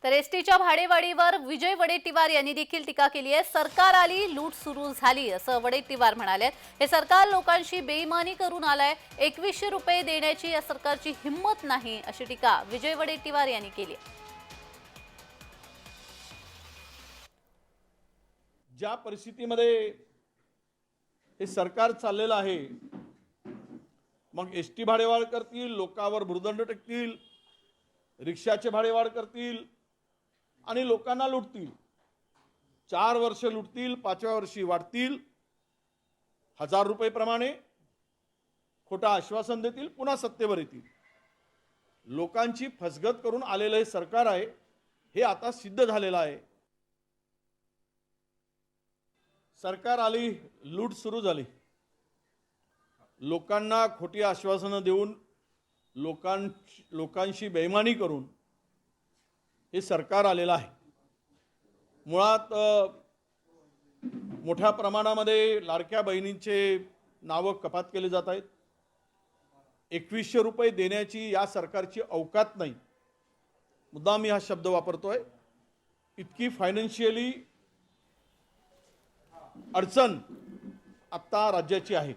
तर एसटीच्या भाडेवाढीवर विजय वडेट्टीवार यांनी देखील टीका केली आहे। सरकार आली, लूट सुरू झाली असं वडेट्टीवार म्हणाले। हे सरकार लोकांशी बेईमानी करून आलंय, 2100 रुपये देण्याची या सरकारची हिम्मत नाही अशी टीका विजय वडेट्टीवार यांनी केली। ज्या परिस्थितीमध्ये हे सरकार चाललेलं आहे, मग एसटी भाडेवाढ करतील, लोकांवर भुर्दंड टाकतील, रिक्षाचे भाडेवाढ करतील आणि लोकांना लुटतील। 4 वर्ष लुटतील, 5व्या वर्षी वाढतील, 1000 रुपये प्रमाणे खोटा आश्वासन देतील, पुन्हा सत्तेवर येतील। लोकांची फसगत करून आलेलं हे सरकार आहे, हे आता सिद्ध झालेलं आहे। सरकार आली, लूट सुरू झाली। लोकांना खोटी आश्वासनं देऊन लोकांशी बेईमानी करून हे सरकार आलेलं आहे। मुळात मोठ्या प्रमाणामध्ये लाडक्या बहिणींचे नावं कपात केले जात आहेत। 2100 रुपये देण्याची या सरकारची औकात नाही। मुद्दाम मी हा शब्द वापरतोय। इतकी फायनान्शियली अडचण आत्ता राज्याची आहे।